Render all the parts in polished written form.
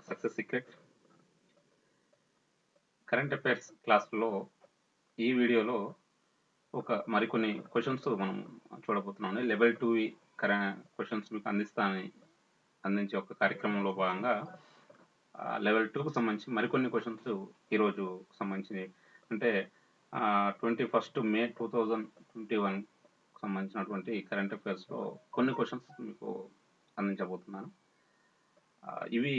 Success secret. Current affairs క్లాస్లో ఈ వీడియోలో మరికొన్ని క్వశ్చన్స్ మనం చూడబోతున్నాం. లెవెల్ 2 క్వశ్చన్స్ మీకు అందించే ఒక కార్యక్రమంలో భాగంగా లెవెల్ 2కు సంబంధించి మరికొన్ని క్వశ్చన్స్ ఈరోజు సంబంధించినవి. అంటే 21 మే 2021 సంబంధించినటువంటి కరెంట్ అఫైర్స్లో కొన్ని క్వశ్చన్స్ మీకు అందించబోతున్నాను. ఇవి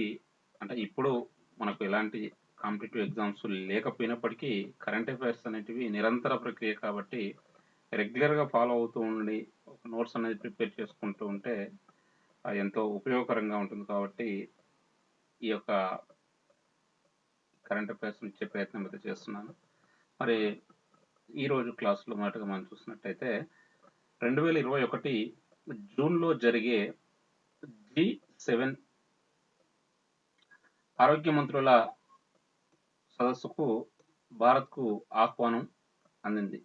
అంటే ఇప్పుడు మనకు ఎలాంటి కాంపిటేటివ్ ఎగ్జామ్స్ లేకపోయినప్పటికీ కరెంట్ అఫైర్స్ అనేటివి నిరంతర ప్రక్రియ కాబట్టి రెగ్యులర్గా ఫాలో అవుతూ ఉండి ఒక నోట్స్ అనేది ప్రిపేర్ చేసుకుంటూ ఉంటే ఎంతో ఉపయోగకరంగా ఉంటుంది. కాబట్టి ఈ యొక్క కరెంట్ అఫైర్స్ ఇచ్చే ప్రయత్నం అయితే చేస్తున్నాను. మరి ఈరోజు క్లాస్లో మొదటగా మనం చూసినట్టయితే 2021 జూన్లో జరిగే G7 ఆరోగ్య మంత్రుల సదస్సుకు భారత్కు ఆహ్వానం అందింది.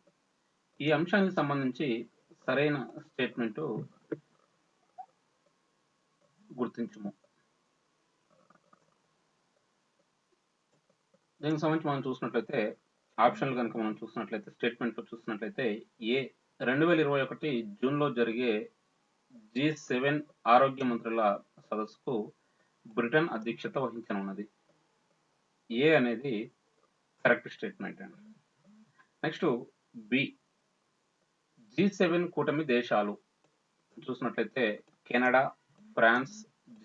ఈ అంశానికి సంబంధించి సరైన స్టేట్మెంట్ గుర్తించుము. దీనికి సంబంధించి మనం చూసినట్లయితే ఆప్షన్లు కనుక మనం చూసినట్లయితే స్టేట్మెంట్లో చూసినట్లయితే 2021 జూన్లో జరిగే G7 ఆరోగ్య మంత్రుల సదస్సుకు బ్రిటన్ అధ్యక్షత వహించనున్నది. ఏ అనేది కరెక్ట్ స్టేట్మెంట్ అండి. నెక్స్ట్ బి, G7 కూటమి దేశాలు చూసినట్లయితే Canada, France,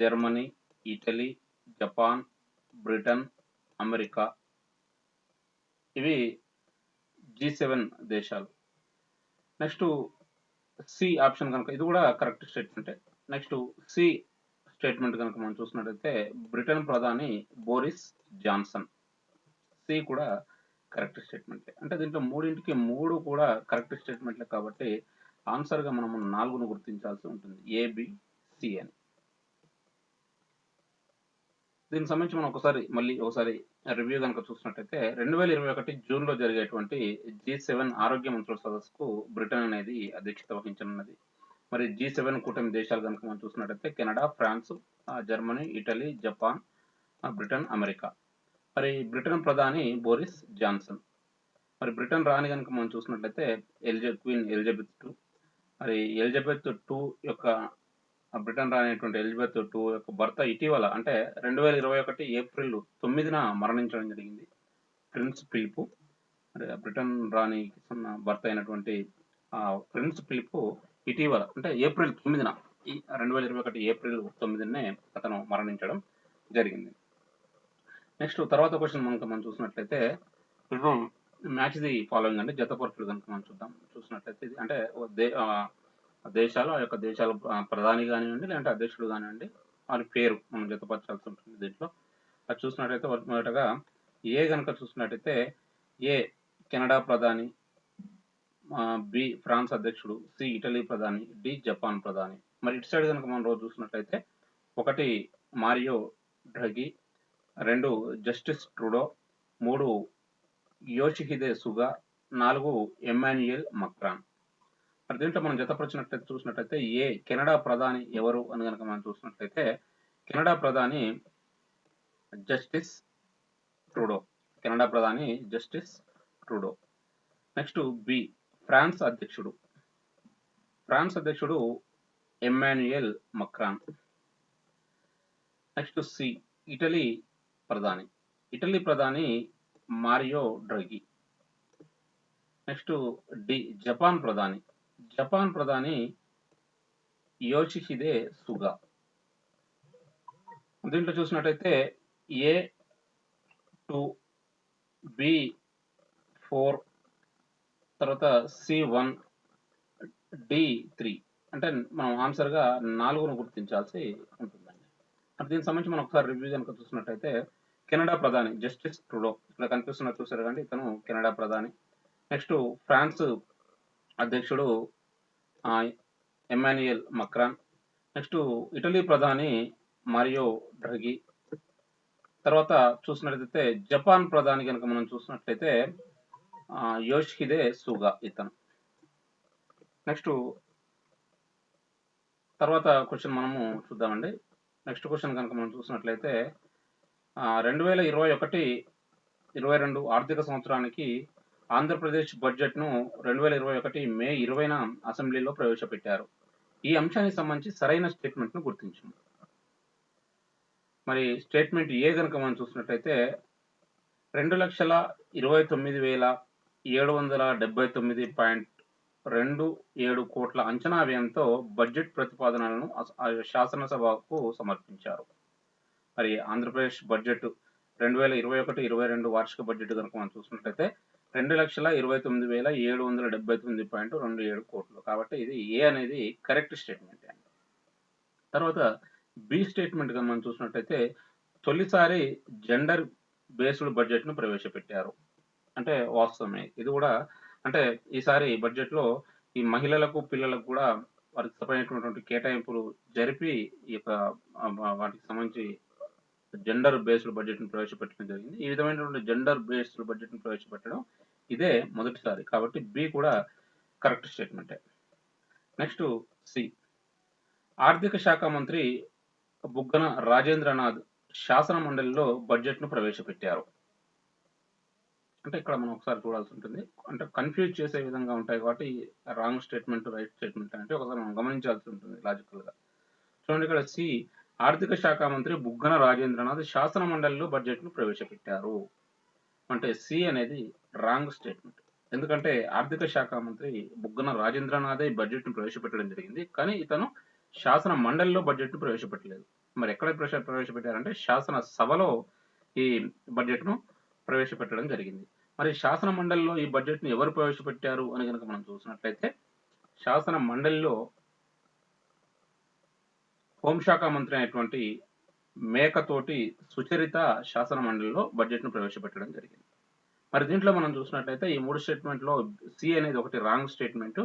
Germany, Italy, Japan, Britain, America, ఇవి G7 దేశాలు. నెక్స్ట్ సి ఆప్షన్ కనుక ఇది కూడా correct statement. Next C statement కనుక మనం చూసినట్లయితే బ్రిటన్ ప్రధాని బోరిస్ జాన్సన్. సి కూడా కరెక్ట్ స్టేట్మెంట్. అంటే దీంట్లో మూడింటికి 3 కూడా కరెక్ట్ స్టేట్మెంట్లే కాబట్టి ఆన్సర్గా మనము 4ను గుర్తించాల్సి ఉంటుంది, ఏబిసి అని. దీనికి సంబంధించి మనం ఒకసారి రివ్యూ కనుక చూసినట్టయితే 2021 జూన్లో జరిగేటువంటి G7 ఆరోగ్య మంత్రుల సదస్సుకు బ్రిటన్ అనేది అధ్యక్షత వహించనున్నది. మరి G7 కూటమి దేశాలు కనుక మనం చూసినట్టయితే Canada, France, Germany, Italy, Japan, Britain, America. మరి బ్రిటన్ ప్రధాని బోరిస్ జాన్సన్. మరి బ్రిటన్ రాణి కనుక మనం చూసినట్లయితే క్వీన్ ఎలిజబెత్ II. మరి ఎలిజబెత్ II యొక్క బ్రిటన్ రానైనటువంటి ఎలిజబెత్ II యొక్క భర్త ఇటీవల అంటే 2021 ఏప్రిల్ 9న మరణించడం జరిగింది. Prince Philip. మరి బ్రిటన్ రాణికి భర్త అయినటువంటి ప్రిన్స్ ఫిలిప్ ఇటీవల అంటే ఏప్రిల్ 9న 2021 ఏప్రిల్ 9నే అతను మరణించడం జరిగింది. నెక్స్ట్ తర్వాత క్వశ్చన్ మనం చూసినట్లయితే మ్యాచ్ ది ఫాలోయింగ్ అంటే జతపరచుడు కనుక మనం చూసినట్లయితే ఇది అంటే దేశాలు ఆ యొక్క దేశాల ప్రధాని కానివ్వండి లేదంటే అధ్యక్షుడు కానివ్వండి వారి పేరు మనం జతపరచాల్సి ఉంటుంది. దీంట్లో అది చూసినట్లయితే మొదటగా ఏ కనుక చూసినట్టయితే ఏ కెనడా ప్రధాని, బి ఫ్రాన్స్ అధ్యక్షుడు, సి ఇటలీ ప్రధాని, డి జపాన్ ప్రధాని. మరి ఇటు సైడ్ కనుక మనం రోజు చూసినట్లయితే 1 మారియో డ్రగి, 2 జస్టిస్ ట్రూడో, 3 యోషిహిదే సుగా, 4 ఎమాన్యుయల్ మక్రాన్. మరి దీంట్లో మనం జతపరిచినట్లయితే చూసినట్లయితే ఏ కెనడా ప్రధాని ఎవరు అని కనుక మనం చూసినట్లయితే కెనడా ప్రధాని జస్టిస్ ట్రూడో. కెనడా ప్రధాని Justin Trudeau. Next B France అధ్యక్షుడు Emmanuel Macron. Next C Italy ప్రధాని Mario Draghi. Next D Japan ప్రధాని యోషిహిదే సుగా. దీంట్లో చూసినట్టయితే A2, B4, తర్వాత C1, D3 అంటే మనం ఆన్సర్గా 4ను గుర్తించాల్సి ఉంటుందండి. అంటే దీనికి సంబంధించి మనం ఒకసారి రివ్యూ కనుక చూసినట్టయితే కెనడా ప్రధాని జస్టిస్ ట్రూడో, ఇక్కడ కనిపిస్తున్న చూసారు కానీ ఇతను కెనడా ప్రధాని. నెక్స్ట్ ఫ్రాన్స్ అధ్యక్షుడు ఎమాన్యుయల్ మక్రాన్. నెక్స్ట్ ఇటలీ ప్రధాని మారియో డ్రగి. తర్వాత చూసినట్లయితే జపాన్ ప్రధాని కనుక మనం చూసినట్లయితే యోషిహిదే సుగా ఇతను. నెక్స్ట్ తర్వాత క్వశ్చన్ మనము చూద్దామండి. నెక్స్ట్ క్వశ్చన్ కనుక మనం చూసినట్లయితే 2021, 22 ఆర్థిక సంవత్సరానికి ఆంధ్రప్రదేశ్ బడ్జెట్‌ను 2021 మే 20న అసెంబ్లీలో ప్రవేశపెట్టారు. ఈ అంశానికి సంబంధించి సరైన స్టేట్మెంట్‌ను గుర్తించండి. మరి స్టేట్మెంట్ ఏ గనుక మనం చూసినట్టయితే 2,29,779.27 కోట్ల అంచనా వ్యయంతో బడ్జెట్ ప్రతిపాదనలను శాసనసభకు సమర్పించారు. మరి ఆంధ్రప్రదేశ్ బడ్జెట్ 2021-22 వార్షిక బడ్జెట్ కనుక మనం చూసినట్లయితే 2,29,779.27 కోట్లు. కాబట్టి ఇది ఏ అనేది కరెక్ట్ స్టేట్మెంట్ అండి. తర్వాత బి స్టేట్మెంట్ కనుక మనం చూసినట్టయితే తొలిసారి జెండర్ బేస్డ్ బడ్జెట్ ను ప్రవేశపెట్టారు. అంటే వాస్తవమే. ఇది కూడా అంటే ఈసారి బడ్జెట్ లో ఈ మహిళలకు, పిల్లలకు కూడా వారికి సరైనటువంటి కేటాయింపులు జరిపి ఈ యొక్క వాటికి సంబంధించి జెండర్ బేస్డ్ బడ్జెట్ ను ప్రవేశపెట్టడం జరిగింది. ఈ విధమైనటువంటి జెండర్ బేస్డ్ బడ్జెట్ ను ప్రవేశపెట్టడం ఇదే మొదటిసారి. కాబట్టి బి కూడా కరెక్ట్ స్టేట్మెంటే. Next C. ఆర్థిక శాఖ మంత్రి బుగ్గన రాజేంద్రనాథ్ శాసన మండలిలో బడ్జెట్ ను ప్రవేశపెట్టారు. అంటే ఇక్కడ మనం ఒకసారి చూడాల్సి ఉంటుంది. అంటే కన్ఫ్యూజ్ చేసే విధంగా ఉంటాయి కాబట్టి రాంగ్ స్టేట్మెంట్, రైట్ స్టేట్మెంట్ అంటే ఒకసారి మనం గమనించాల్సి ఉంటుంది లాజికల్ గా. చూడండి ఇక్కడ సి. ఆర్థిక శాఖ మంత్రి బుగ్గన రాజేంద్రనాథ్ శాసన మండలిలో బడ్జెట్ ను ప్రవేశపెట్టారు. అంటే సి అనేది రాంగ్ స్టేట్మెంట్. ఎందుకంటే ఆర్థిక శాఖ మంత్రి బుగ్గన రాజేంద్రనాథే బడ్జెట్ ను ప్రవేశపెట్టడం జరిగింది. కానీ ఇతను శాసన మండలిలో బడ్జెట్ ను ప్రవేశపెట్టలేదు. మరి ఎక్కడ ప్రవేశపెట్టారంటే శాసన సభలో ఈ బడ్జెట్ ను ప్రవేశపెట్టడం జరిగింది. మరి శాసన మండలిలో ఈ బడ్జెట్ ను ఎవరు ప్రవేశపెట్టారు అని కనుక మనం చూసినట్లయితే శాసన మండలిలో హోంశాఖ మంత్రి అయినటువంటి మేకతోటి సుచరిత శాసన మండలిలో బడ్జెట్ ను ప్రవేశపెట్టడం జరిగింది. మరి దీంట్లో మనం చూసినట్లయితే ఈ మూడు స్టేట్మెంట్ లో సి అనేది ఒకటి రాంగ్ స్టేట్మెంట్,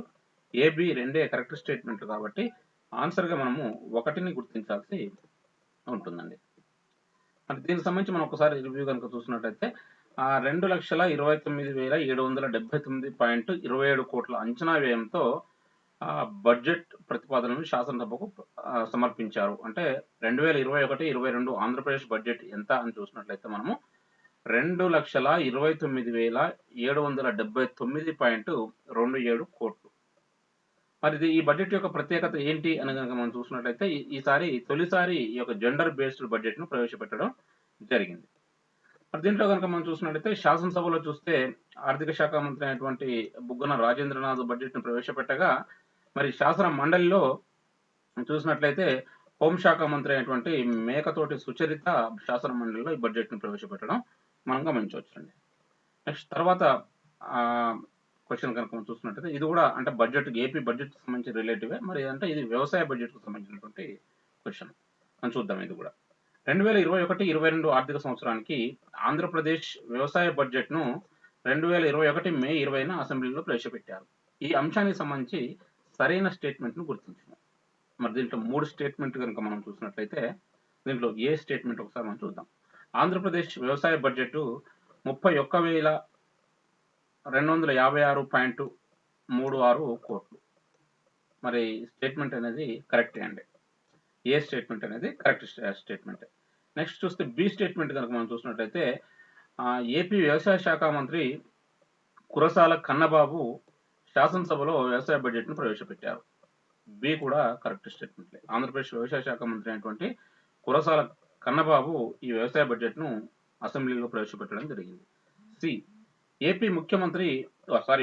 ఏబి రెండే కరెక్ట్ స్టేట్మెంట్. కాబట్టి ఆన్సర్ గా మనము ఒకటిని గుర్తించాల్సి ఉంటుందండి. మరి దీనికి సంబంధించి మనం ఒకసారి రివ్యూ కనుక చూసినట్లయితే 2,29,779.27 కోట్ల అంచనా వ్యయంతో బడ్జెట్ ప్రతిపాదనను శాసనసభకు సమర్పించారు. అంటే 2021-22 ఆంధ్రప్రదేశ్ బడ్జెట్ ఎంత అని చూసినట్లయితే మనము 2,29,779.27 కోట్లు. మరి ఈ బడ్జెట్ యొక్క ప్రత్యేకత ఏంటి అని కనుక మనం చూసినట్లయితే తొలిసారి ఈ యొక్క జెండర్ బేస్డ్ బడ్జెట్ ను ప్రవేశపెట్టడం జరిగింది. మరి దీంట్లో కనుక మనం చూసినట్లయితే శాసనసభలో చూస్తే ఆర్థిక శాఖ మంత్రి అయినటువంటి బుగ్గన రాజేంద్రనాథ్ బడ్జెట్ ను ప్రవేశపెట్టగా, మరి శాసన మండలిలో చూసినట్లయితే హోంశాఖ మంత్రి అయినటువంటి మేకతోటి సుచరిత శాసన మండలిలో ఈ బడ్జెట్ ను ప్రవేశపెట్టడం మనం గమనించవచ్చండి. నెక్స్ట్ తర్వాత క్వశ్చన్ కనుక మనం చూసినట్లయితే ఇది కూడా అంటే బడ్జెట్ ఏపీ బడ్జెట్ కి సంబంధించి రిలేటివే. మరి అంటే ఇది వ్యవసాయ బడ్జెట్ కు సంబంధించినటువంటి క్వశ్చన్ మనం చూద్దాం. ఇది కూడా 2021-22 ఆర్థిక సంవత్సరానికి ఆంధ్రప్రదేశ్ వ్యవసాయ బడ్జెట్ ను 2021 మే 20న అసెంబ్లీలో ప్రవేశపెట్టారు. ఈ అంశానికి సంబంధించి సరైన స్టేట్మెంట్ ను గుర్తించాము. మరి దీంట్లో మూడు స్టేట్మెంట్ కనుక మనం చూసినట్లయితే దీంట్లో ఏ స్టేట్మెంట్ ఒకసారి మనం చూద్దాం. ఆంధ్రప్రదేశ్ వ్యవసాయ బడ్జెట్ 31,256.36 కోట్లు. మరి స్టేట్మెంట్ అనేది కరెక్టే అండి. ఏ స్టేట్మెంట్ అనేది కరెక్ట్ స్టేట్మెంట్. నెక్స్ట్ చూస్తే బి స్టేట్మెంట్ కనుక మనం చూసినట్లయితే ఏపీ వ్యవసాయ శాఖ మంత్రి కురసాల కన్నబాబు శాసనసభలో వ్యవసాయ బడ్జెట్ ను ప్రవేశపెట్టారు. బి కూడా కరెక్ట్ స్టేట్మెంట్. ఆంధ్రప్రదేశ్ వ్యవసాయ శాఖ మంత్రి అయినటువంటి కురసాల కన్నబాబు ఈ వ్యవసాయ బడ్జెట్ ను అసెంబ్లీలో ప్రవేశపెట్టడం జరిగింది. సి. ఏపీ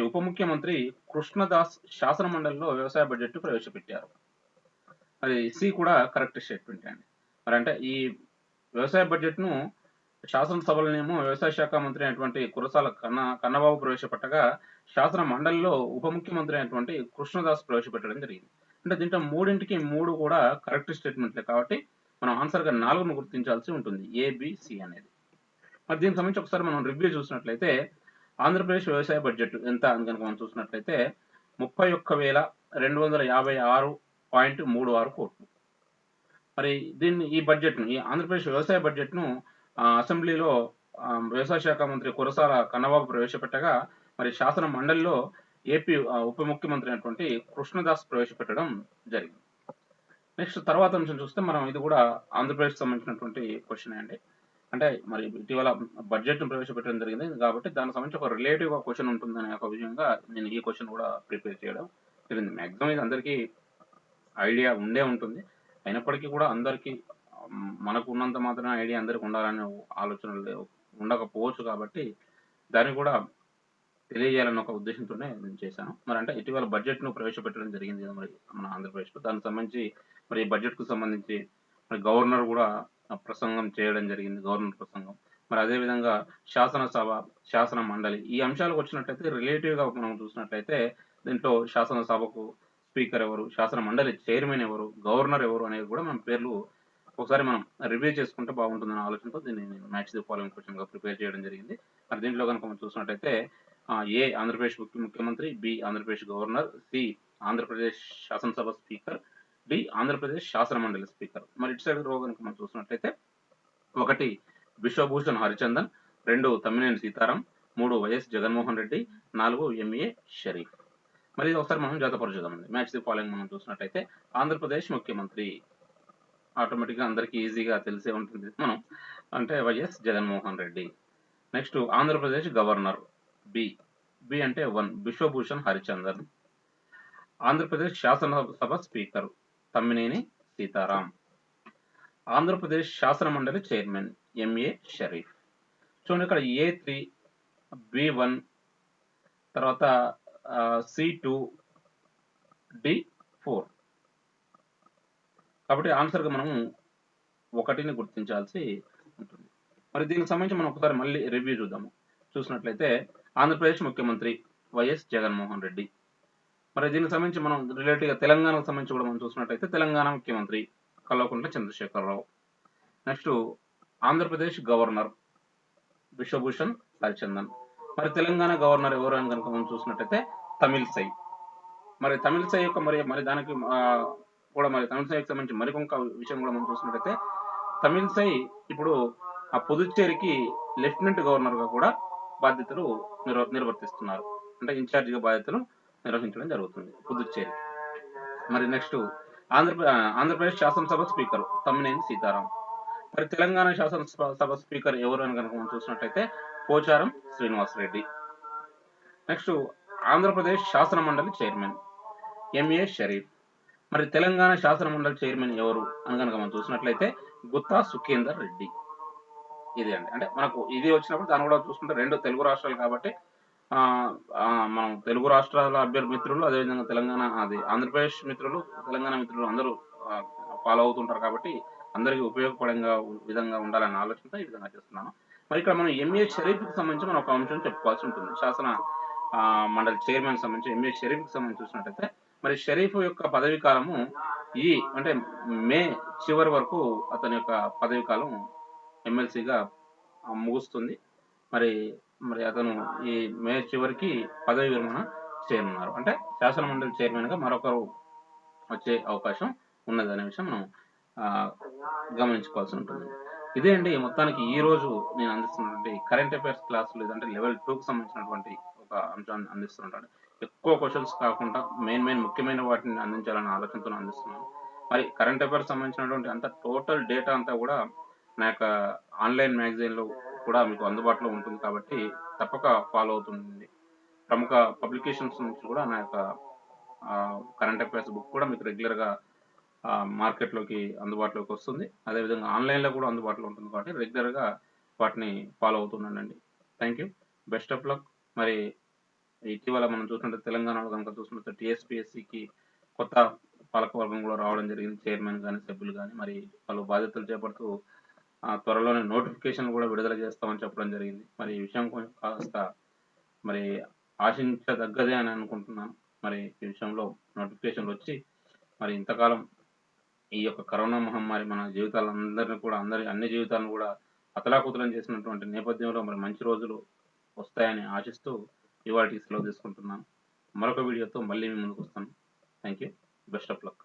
ఉప ముఖ్యమంత్రి కృష్ణదాస్ శాసన మండలిలో వ్యవసాయ బడ్జెట్ ను ప్రవేశపెట్టారు. అది సి కూడా కరెక్ట్ స్టేట్మెంట్ అండి. మరి అంటే ఈ వ్యవసాయ బడ్జెట్ ను శాసనసభలోనేమో వ్యవసాయ శాఖ మంత్రి అయినటువంటి కురసాల కన్నబాబు ప్రవేశపెట్టగా శాసన మండలిలో ఉప ముఖ్యమంత్రి అయినటువంటి కృష్ణదాస్ ప్రవేశపెట్టడం జరిగింది. అంటే దీంట్లో మూడింటికి మూడు కూడా కరెక్ట్ స్టేట్మెంట్లే. కాబట్టి మనం ఆన్సర్ గా 4ను గుర్తించాల్సి ఉంటుంది, ఏబిసి అనేది. మరి దీనికి సంబంధించి ఒకసారి మనం రివ్యూ చూసినట్లయితే ఆంధ్రప్రదేశ్ వ్యవసాయ బడ్జెట్ ఎంత అని కనుక మనం చూసినట్లయితే 31,256.36 కోట్లు. మరి ఈ బడ్జెట్ ను ఈ ఆంధ్రప్రదేశ్ వ్యవసాయ బడ్జెట్ ను అసెంబ్లీలో వ్యవసాయ శాఖ మంత్రి కురసాల కన్నబాబు ప్రవేశపెట్టగా, మరి శాసన మండలిలో ఏపీ ఉప ముఖ్యమంత్రి అయినటువంటి కృష్ణదాస్ ప్రవేశపెట్టడం జరిగింది. నెక్స్ట్ తర్వాత అంశం చూస్తే మనం ఇది కూడా ఆంధ్రప్రదేశ్ సంబంధించినటువంటి క్వశ్చన్ అండి. అంటే మరి ఇటీవల బడ్జెట్‌ను ప్రవేశపెట్టడం జరిగింది. కాబట్టి దానికి సంబంధించి ఒక రిలేటివ్‌గా క్వెషన్ ఉంటుందనే ఒక విషయంగా నేను ఈ క్వెషన్ కూడా ప్రిపేర్ చేయడం జరిగింది. మాక్సిమం ఇది అందరికీ ఐడియా ఉండే ఉంటుంది. అయినప్పటికీ కూడా అందరికీ మనకు ఉన్నంత మాత్రాన ఐడియా అందరికి ఉండాలనే ఆలోచనలు ఉండకపోవచ్చు కాబట్టి దాన్ని కూడా తెలియజేయాలన్న ఒక ఉద్దేశంతోనే నేను చేశాను. మరి అంటే ఇటీవల బడ్జెట్‌ను ప్రవేశపెట్టడం జరిగింది కదా! మరి మన ఆంధ్రప్రదేశ్‌లో. దానికి సంబంధించి మరి బడ్జెట్‌కు సంబంధించి మరి గవర్నర్ కూడా ప్రసంగం చేయడం జరిగింది. గవర్నర్ ప్రసంగం. మరి అదే విధంగా శాసనసభ, శాసన మండలి ఈ అంశాలకు వచ్చినట్లయితే రిలేటివ్‌గా మనం చూసినట్లయితే దీంట్లో శాసనసభకు స్పీకర్ ఎవరు? శాసన మండలి చైర్మన్ ఎవరు? గవర్నర్ ఎవరు? అనేవి కూడా మన పేర్లు ఒకసారి మనం రివ్యూ చేసుకుంటే బాగుంటుందనే ఆలోచనతో దీన్ని నేను మ్యాచ్ ది ఫాలోయింగ్ క్వెషన్‌గా ప్రిపేర్ చేయడం జరిగింది. మరి దీంట్లో గనుక మనం చూసినట్టయితే ఏ ఆంధ్రప్రదేశ్ ముఖ్యమంత్రి, B Andhra Pradesh governor, C Andhra Pradesh శాసనసభ స్పీకర్, డి ఆంధ్రప్రదేశ్ శాసన మండలి స్పీకర్. మరి ఇటు సైడ్ రో గనుక మనం చూసినట్లయితే 1 బిశ్వభూషణ్ హరిచందన్, 2 తమ్మినేని సీతారాం, 3 వైఎస్ జగన్మోహన్ రెడ్డి, 4 ఎంఏ షరీఫ్. మరి ఇది ఒకసారి మనం జతపరచుదామండి. మ్యాచ్ ది ఫాలోయింగ్ మనం చూసినట్టయితే ఆంధ్రప్రదేశ్ ముఖ్యమంత్రి ఆటోమేటిక్‌గా అందరికీ ఈజీగా తెలిసే ఉంటుంది. మనం అంటే YS Jaganmohan Reddy. Next Andhra Pradesh governor B. B అంటే 1 బిశ్వభూషణ్ హరిచందన్. ఆంధ్రప్రదేశ్ శాసనసభ స్పీకర్ తమ్మినేని సీతారాం. ఆంధ్రప్రదేశ్ శాసన మండలి చైర్మన్ ఎంఏ షరీఫ్. చూడండి ఇక్కడ A3, B1 తర్వాత C2, D4. కాబట్టి ఆన్సర్‌గా మనము 1ని గుర్తించాల్సి ఉంటుంది. మరి దీనికి సంబంధించి మనం ఒకసారి మళ్ళీ రివ్యూ చూద్దాము. చూసినట్లయితే ఆంధ్రప్రదేశ్ ముఖ్యమంత్రి వైఎస్ జగన్మోహన్ రెడ్డి. మరి దీనికి సంబంధించి మనం రిలేటివ్‌గా తెలంగాణకు సంబంధించి కూడా మనం చూసినట్లయితే తెలంగాణ ముఖ్యమంత్రి కల్వకుంట్ల చంద్రశేఖరరావు. Next Andhra Pradesh governor Biswabhusan Harichandan. మరి తెలంగాణ గవర్నర్ ఎవరు అని కనుక మనం చూసినట్లయితే తమిళిసై. మరి తమిళిసై యొక్క మరి దానికి కూడా మరి తమిళిసైకి సంబంధించి మరికొంక విషయం కూడా మనం చూసినట్లయితే తమిళిసై ఇప్పుడు ఆ పుదుచ్చేరికి లెఫ్టినెంట్ గవర్నర్‌గా కూడా బాధ్యతలు నిర్వర్తిస్తున్నారు. అంటే ఇన్ఛార్జిగా బాధ్యతలు నిర్వహించడం జరుగుతుంది పుదుచ్చేరి. మరి నెక్స్ట్ ఆంధ్రప్రదేశ్ శాసనసభ స్పీకర్ తమ్మినేని సీతారాం. మరి తెలంగాణ శాసనసభ స్పీకర్ ఎవరు అని కనుక మనం చూసినట్లయితే పోచారం శ్రీనివాసరెడ్డి. నెక్స్ట్ ఆంధ్రప్రదేశ్ శాసన మండలి చైర్మన్ ఎంఏ షరీఫ్. మరి తెలంగాణ శాసన మండలి చైర్మన్ ఎవరు అని కనుక మనం చూసినట్లయితే గుత్తా సుఖేందర్ రెడ్డి. ఇది అండి. అంటే మనకు ఇది వచ్చినప్పుడు దాన్ని కూడా చూసుకుంటే 2 తెలుగు రాష్ట్రాలు కాబట్టి మనం తెలుగు రాష్ట్రాల మిత్రులు అదేవిధంగా తెలంగాణ ఆంధ్రప్రదేశ్ మిత్రులు, తెలంగాణ మిత్రులు అందరూ ఫాలో అవుతుంటారు కాబట్టి అందరికీ ఉపయోగపడంగా విధంగా ఉండాలనే ఆలోచనతో ఈ విధంగా చేస్తున్నాను. మరి ఇక్కడ మనం ఎంఏ షరీఫ్‌కి సంబంధించి మనం ఒక అంశం చెప్పుకోవాల్సి ఉంటుంది. శాసన మండలి చైర్మన్ సంబంధించి ఎంఏ షరీఫ్‌కి సంబంధించి చూసినట్టయితే మరి షరీఫ్ యొక్క పదవీ కాలము అంటే మే చివరి వరకు అతని యొక్క పదవీ కాలం ఎమ్మెల్సీగా ముగుస్తుంది. మరి అతను ఈ మే చివరికి పదవి విరమణ చేయనున్నారు. అంటే శాసన మండలి చైర్మన్‌గా మరొకరు వచ్చే అవకాశం ఉన్నదనే విషయం మనం గమనించుకోవాల్సి ఉంటుంది. ఇదే అండి మొత్తానికి ఈ రోజు నేను అందిస్తున్నటువంటి కరెంట్ అఫైర్స్ క్లాసులు లేదంటే లెవెల్ 2కి సంబంధించినటువంటి ఒక అంశాన్ని అందిస్తుంటాను. ఎక్కువ క్వెషన్స్ కాకుండా మెయిన్ ముఖ్యమైన వాటిని అందించాలనే ఆలోచనతో అందిస్తున్నాను. మరి కరెంట్ అఫైర్స్ సంబంధించినటువంటి అంత టోటల్ డేటా అంతా కూడా నా యొక్క ఆన్‌లైన్ మ్యాగజైన్‌లో కూడా మీకు అందుబాటులో ఉంటుంది కాబట్టి తప్పక ఫాలో అవుతుండండి. ప్రముఖ పబ్లికేషన్స్ నుంచి కూడా నా యొక్క కరెంట్ అఫైర్స్ బుక్ కూడా మీకు రెగ్యులర్‌గా మార్కెట్‌లోకి అందుబాటులోకి వస్తుంది. అదేవిధంగా ఆన్‌లైన్‌లో కూడా అందుబాటులో ఉంటుంది కాబట్టి రెగ్యులర్‌గా వాటిని ఫాలో అవుతుండండి. Thank you. Best of luck. మరి ఇటీవల మనం చూస్తుంటే తెలంగాణలో గనుక చూసినట్లయితే టీఎస్‌పీఎస్సీకి కొత్త పాలకవర్గం కూడా రావడం జరిగింది. చైర్మన్ గాని, సభ్యులు గాని మరి వాళ్ళు బాధ్యతలు చేపడుతూ త్వరలోనే నోటిఫికేషన్ కూడా విడుదల చేస్తామని చెప్పడం జరిగింది. మరి ఈ విషయం కాస్త మరి ఆశించదగ్గదే అని అనుకుంటున్నాను. మరి ఈ విషయంలో నోటిఫికేషన్‌లు వచ్చి మరి ఇంతకాలం ఈ యొక్క కరోనా మహమ్మారి మన జీవితాలందరిని కూడా అన్ని జీవితాలను కూడా అతలాకుతలం చేసినటువంటి నేపథ్యంలో మరి మంచి రోజులు వస్తాయని ఆశిస్తూ ఇవాల్టికి సెలవు తీసుకుంటున్నాను. మరొక వీడియోతో మళ్ళీ మీ ముందుకు వస్తాను. Thank you. Best of luck.